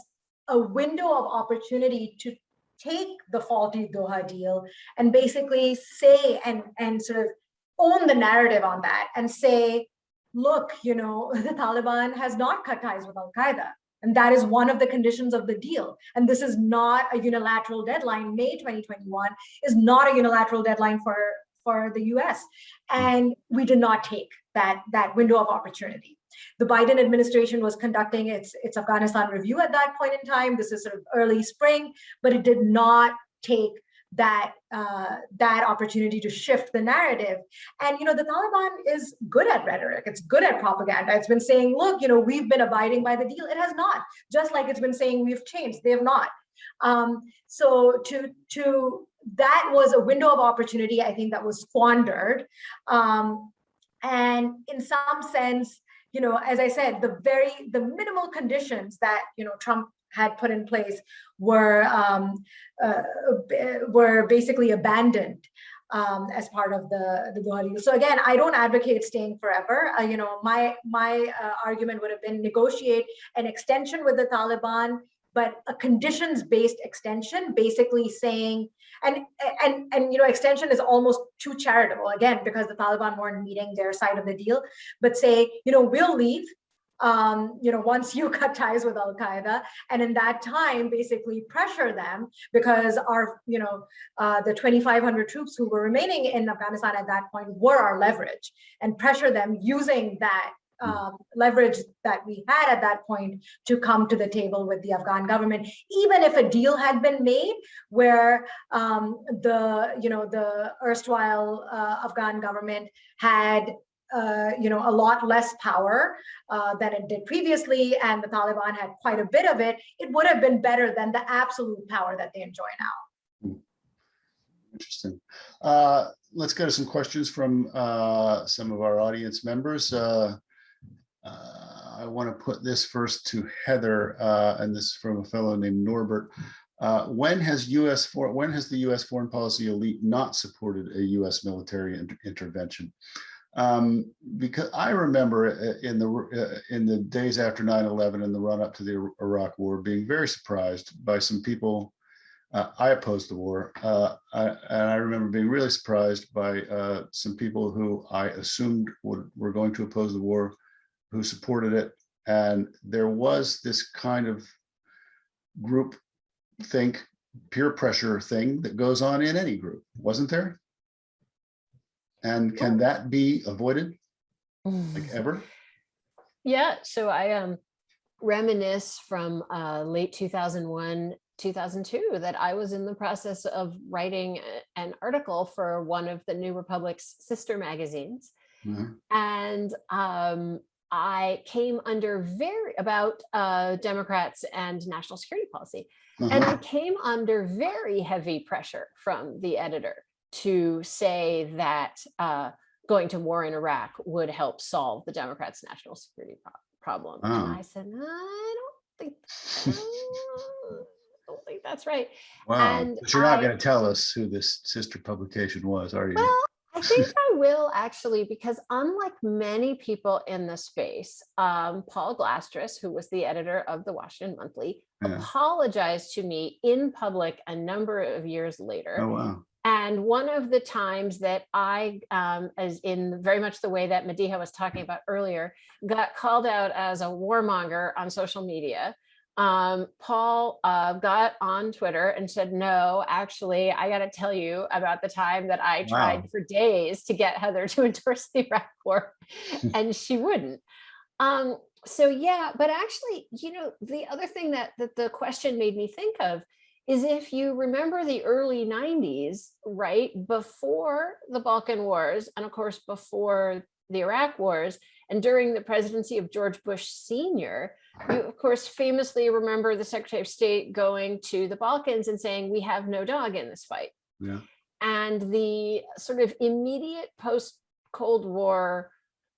[SPEAKER 4] a window of opportunity to take the faulty Doha deal and basically say and sort of own the narrative on that and say, look, the Taliban has not cut ties with Al-Qaeda. And that is one of the conditions of the deal. And this is not a unilateral deadline. May 2021 is not a unilateral deadline for for the US. And we did not take that window of opportunity. The Biden administration was conducting its Afghanistan review at that point in time. This is sort of early spring, but it did not take that opportunity to shift the narrative. And the Taliban is good at rhetoric. It's good at propaganda. It's been saying, look, we've been abiding by the deal. It has not. Just like it's been saying we've changed. They have not. So that was a window of opportunity, I think, that was squandered. And in some sense, as I said, the minimal conditions that Trump had put in place were basically abandoned as part of the Doha deal. So again, I don't advocate staying forever. My argument would have been negotiate an extension with the Taliban, but a conditions-based extension, basically saying, and extension is almost too charitable, again, because the Taliban weren't meeting their side of the deal, but say, we'll leave, once you cut ties with Al-Qaeda, and in that time, basically pressure them, because the 2,500 troops who were remaining in Afghanistan at that point were our leverage, and pressure them using that leverage that we had at that point to come to the table with the Afghan government, even if a deal had been made where the erstwhile Afghan government had a lot less power than it did previously, and the Taliban had quite a bit of it. It would have been better than the absolute power that they enjoy now.
[SPEAKER 1] Interesting. Let's go to some questions from some of our audience members. I want to put this first to Heather, and this is from a fellow named Norbert. When has the U.S. foreign policy elite not supported a U.S. military intervention? Because I remember in the days after 9/11 and the run up to the Iraq War, being very surprised by some people. I opposed the war, and I remember being really surprised by some people who I assumed were going to oppose the war, who supported it. And there was this kind of group think, peer pressure thing that goes on in any group, wasn't there? And can that be avoided, like ever?
[SPEAKER 3] Yeah, so I reminisce from late 2001, 2002, that I was in the process of writing an article for one of the New Republic's sister magazines.
[SPEAKER 1] Mm-hmm.
[SPEAKER 3] And I came under about Democrats and national security policy.
[SPEAKER 1] Uh-huh.
[SPEAKER 3] And I came under very heavy pressure from the editor to say that going to war in Iraq would help solve the Democrats' national security problem.
[SPEAKER 1] Oh.
[SPEAKER 3] And I said, no, I don't think that's right.
[SPEAKER 1] Wow.
[SPEAKER 3] And
[SPEAKER 1] But you're not going to tell us who this sister publication was, are you?
[SPEAKER 3] Well, I think I will, actually, because unlike many people in the space, Paul Glastris, who was the editor of the Washington Monthly, apologized to me in public a number of years later.
[SPEAKER 1] Oh, wow.
[SPEAKER 3] And one of the times that I, as in very much the way that Madiha was talking about earlier, got called out as a warmonger on social media, Paul got on Twitter and said, no, actually, I got to tell you about the time that I tried for days to get Heather to endorse the Iraq War, and she wouldn't. So yeah, but actually, the other thing that the question made me think of is, if you remember the early 90s, right, before the Balkan Wars, and of course, before the Iraq Wars, and during the presidency of George Bush Sr., you, of course, famously remember the Secretary of State going to the Balkans and saying, we have no dog in this fight.
[SPEAKER 1] Yeah. And
[SPEAKER 3] the sort of immediate post-Cold War,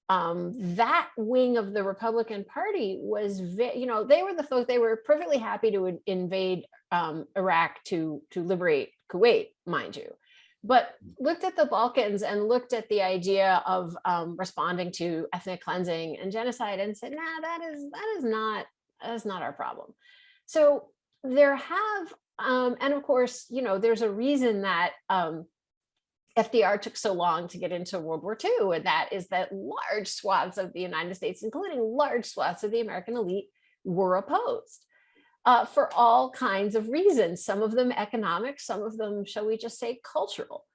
[SPEAKER 3] that wing of the Republican Party was, they were the folks, they were perfectly happy to invade Iraq to liberate Kuwait, mind you, but looked at the Balkans and looked at the idea of responding to ethnic cleansing and genocide and said, nah, that is not our problem. So there have, and of course, there's a reason that FDR took so long to get into World War II, and that is that large swaths of the United States, including large swaths of the American elite, were opposed for all kinds of reasons, some of them economic, some of them, shall we just say, cultural.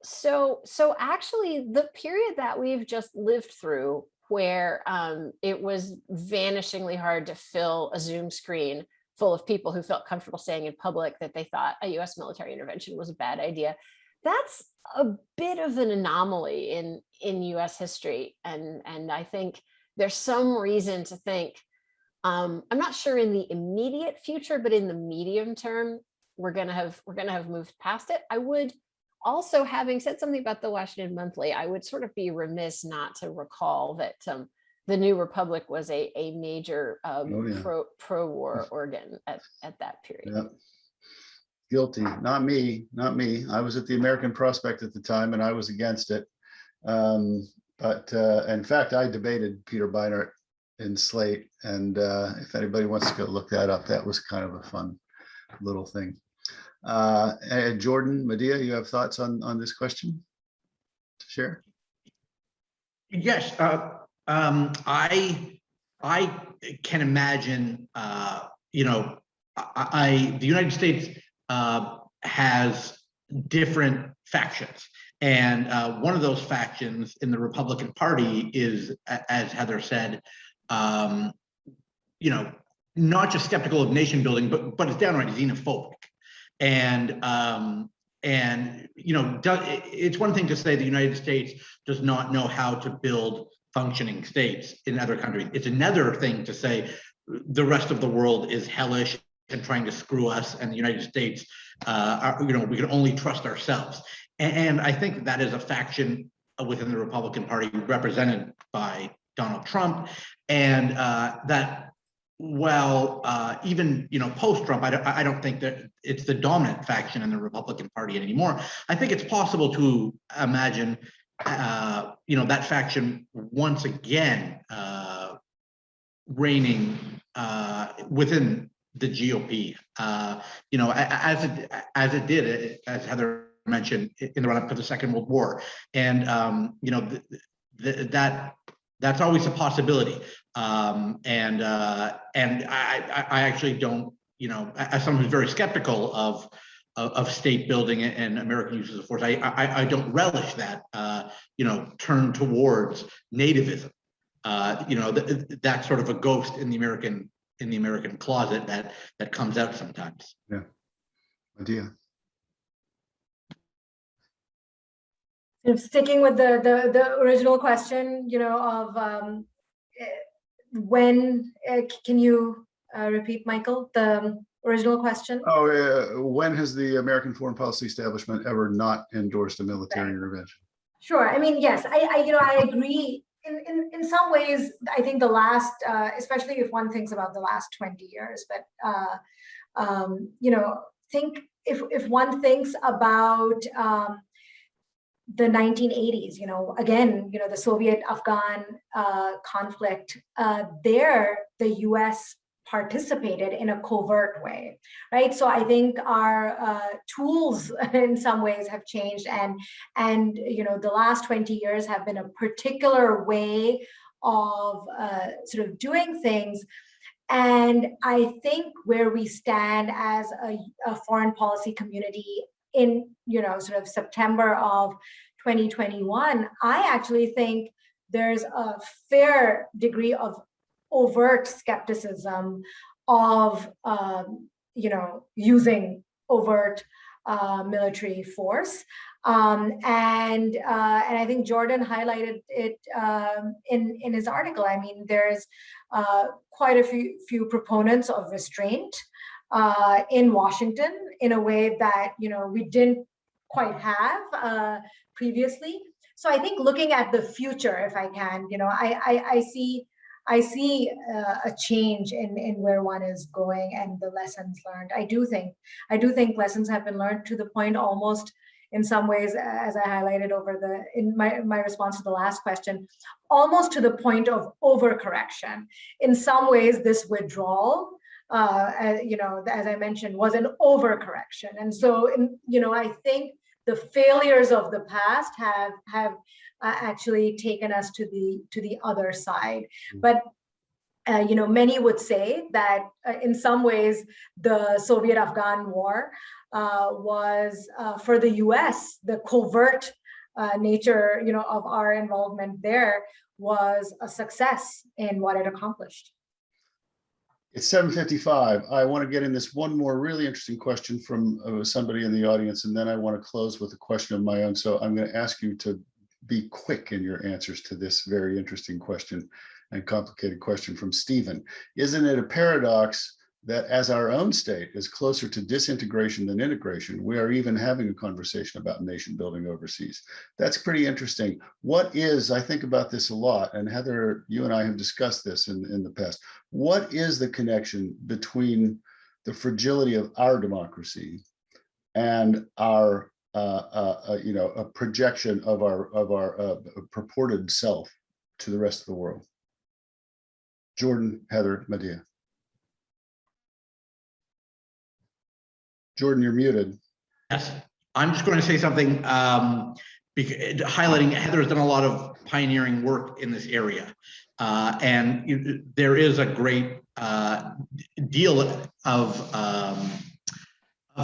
[SPEAKER 3] So actually, the period that we've just lived through, where it was vanishingly hard to fill a Zoom screen full of people who felt comfortable saying in public that they thought a U.S. military intervention was a bad idea, that's a bit of an anomaly in U.S. history, and I think there's some reason to think. I'm not sure in the immediate future, but in the medium term, we're gonna have moved past it. I would also, having said something about the Washington Monthly, I would sort of be remiss not to recall that the New Republic was a major pro-war organ at that period.
[SPEAKER 1] Yeah. Guilty. Not me. Not me. I was at the American Prospect at the time, and I was against it. But in fact, I debated Peter Beinart in Slate, and if anybody wants to go look that up, that was kind of a fun little thing. And Jordan, Madiha, you have thoughts on this question to share?
[SPEAKER 2] Yes, I can imagine. The United States has different factions, and one of those factions in the Republican Party is, as Heather said, not just skeptical of nation building, but it's downright xenophobic. And it's one thing to say the United States does not know how to build functioning states in other countries. It's another thing to say the rest of the world is hellish and trying to screw us, and the United States, we can only trust ourselves. And I think that is a faction within the Republican Party represented by Donald Trump, and that. Well, even post-Trump, I don't think that it's the dominant faction in the Republican Party anymore. I think it's possible to imagine, that faction once again reigning within the GOP. As it did, as Heather mentioned, in the run-up to the Second World War, and that's always a possibility. And I actually don't, as someone who's very skeptical of state building and American uses of force, I don't relish that, turn towards nativism. That's sort of a ghost in the American closet that comes out sometimes.
[SPEAKER 1] Yeah, Madiha.
[SPEAKER 4] Sticking with the original question, of when, can you repeat, Michael, the original question?
[SPEAKER 1] Oh, when has the American foreign policy establishment ever not endorsed a military intervention?
[SPEAKER 4] Sure. I mean, yes, I agree. In some ways, I think the last, especially if one thinks about the last 20 years, but think if one thinks about the 1980s, again, the Soviet-Afghan conflict, there the US participated in a covert way, right? So I think our tools in some ways have changed, and the last 20 years have been a particular way of sort of doing things. And I think where we stand as a foreign policy community in sort of September of 2021, I actually think there's a fair degree of overt skepticism of using overt military force, and I think Jordan highlighted it in his article. I mean, there's quite a few proponents of restraint in Washington in a way that we didn't quite have previously. So I think looking at the future, if I can, I see a change in where one is going and the lessons learned. I do think lessons have been learned to the point, almost in some ways, as I highlighted in my response to the last question, almost to the point of overcorrection. In some ways, this withdrawal, as I mentioned, was an overcorrection. And so, I think the failures of the past have actually taken us to the other side. But many would say that in some ways the Soviet-Afghan war was for the US, the covert nature, of our involvement there was a success in what it accomplished.
[SPEAKER 1] It's 7:55. I want to get in this one more really interesting question from somebody in the audience, and then I want to close with a question of my own. So I'm going to ask you to be quick in your answers to this very interesting question and complicated question from Stephen. Isn't it a paradox that as our own state is closer to disintegration than integration, we are even having a conversation about nation building overseas? That's pretty interesting. What is, I think about this a lot, and Heather, you and I have discussed this in the past. What is the connection between the fragility of our democracy and our, a projection of our purported self to the rest of the world? Jordan, Heather, Madiha. Jordan, you're muted.
[SPEAKER 2] Yes, I'm just going to say something highlighting Heather's done a lot of pioneering work in this area. And there is a great deal of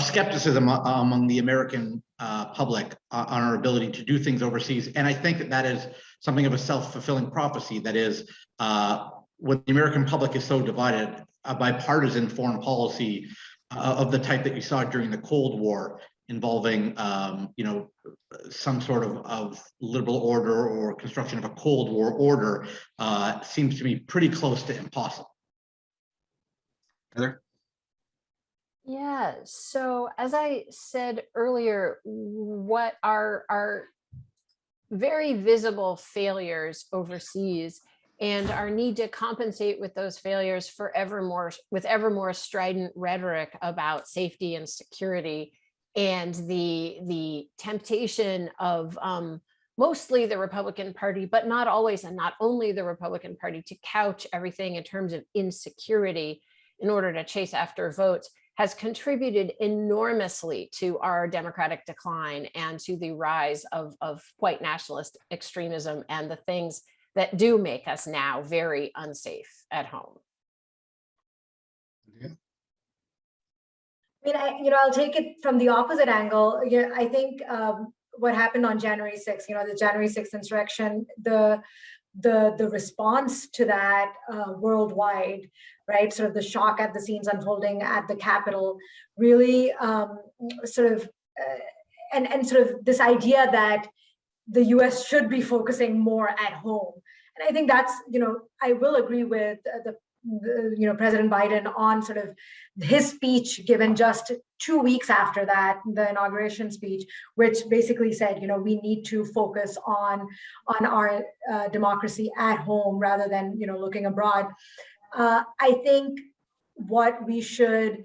[SPEAKER 2] skepticism among the American public on our ability to do things overseas. And I think that is something of a self-fulfilling prophecy. That is, when the American public is so divided, a bipartisan foreign policy of the type that you saw during the Cold War, involving some sort of liberal order or construction of a Cold War order, seems to me pretty close to impossible.
[SPEAKER 1] Heather?
[SPEAKER 3] Yeah, so as I said earlier, what are very visible failures overseas and our need to compensate with those failures with ever more strident rhetoric about safety and security, and the temptation of mostly the Republican Party, but not always and not only the Republican Party, to couch everything in terms of insecurity in order to chase after votes, has contributed enormously to our democratic decline and to the rise of white nationalist extremism and the things that do make us now very unsafe at home.
[SPEAKER 1] Yeah.
[SPEAKER 4] I mean, I'll take it from the opposite angle. Yeah, I think what happened on January 6th, the January 6th insurrection, the response to that worldwide, right? Sort of the shock at the scenes unfolding at the Capitol, really sort of this idea that the US should be focusing more at home. And I think that's, I will agree with President Biden on sort of his speech given just 2 weeks after that, the inauguration speech, which basically said, we need to focus on our democracy at home rather than, looking abroad. I think what we should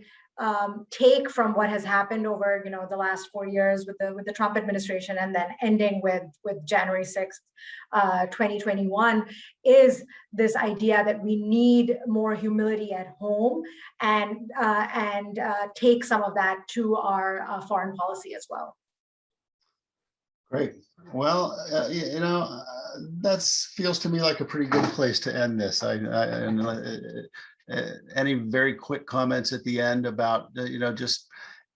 [SPEAKER 4] take from what has happened over the last 4 years with the Trump administration, and then ending with January 6th, 2021, is this idea that we need more humility at home and take some of that to our foreign policy as well.
[SPEAKER 1] Great. Well, that feels to me like a pretty good place to end this. Any very quick comments at the end about, just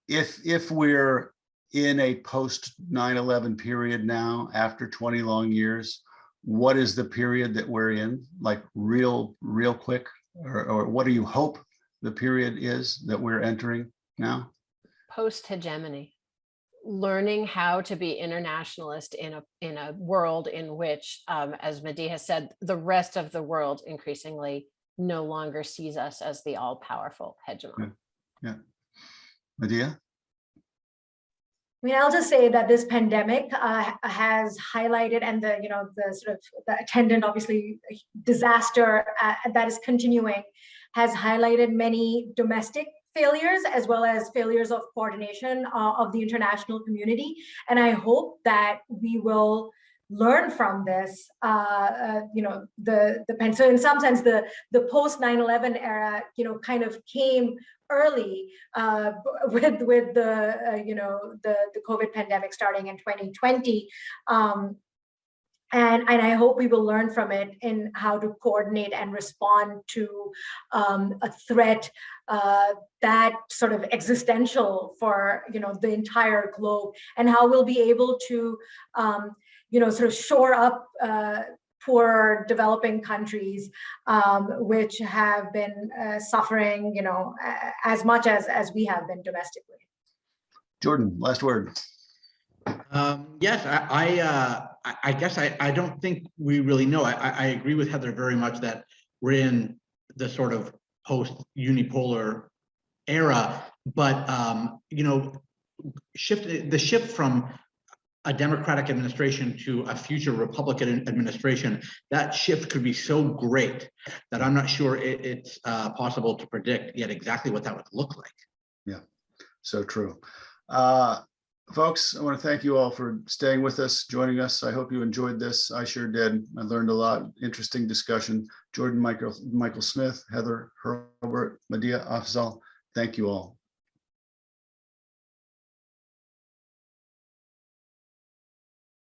[SPEAKER 1] if we're in a post 9/11 period now, after 20 long years, what is the period that we're in? Like real quick, or what do you hope the period is that we're entering now?
[SPEAKER 3] Post hegemony. Learning how to be internationalist in a world in which, as Madiha said, the rest of the world increasingly no longer sees us as the all-powerful hegemon.
[SPEAKER 1] Yeah. Madiha?
[SPEAKER 4] I mean, I'll just say that this pandemic has highlighted, and the sort of the attendant, obviously, disaster that is continuing, has highlighted many domestic failures as well as failures of coordination of the international community. And I hope that we will learn from this. So in some sense, the post 9/11 era, kind of came early with the COVID pandemic starting in 2020. And I hope we will learn from it in how to coordinate and respond to a threat that sort of existential for the entire globe, and how we'll be able to sort of shore up poor developing countries which have been suffering as much as we have been domestically.
[SPEAKER 1] Jordan, last word.
[SPEAKER 2] Yes, I guess I don't think we really know. I agree with Heather very much that we're in the sort of post-unipolar era, but the shift from a Democratic administration to a future Republican administration, that shift could be so great that I'm not sure it's possible to predict yet exactly what that would look like.
[SPEAKER 1] Yeah, so true. Folks, I want to thank you all for staying with us, joining us. I hope you enjoyed this. I sure did. I learned a lot. Interesting discussion. Jordan, Michael Smith, Heather, Hurlburt, Madiha, Afzal, thank you all.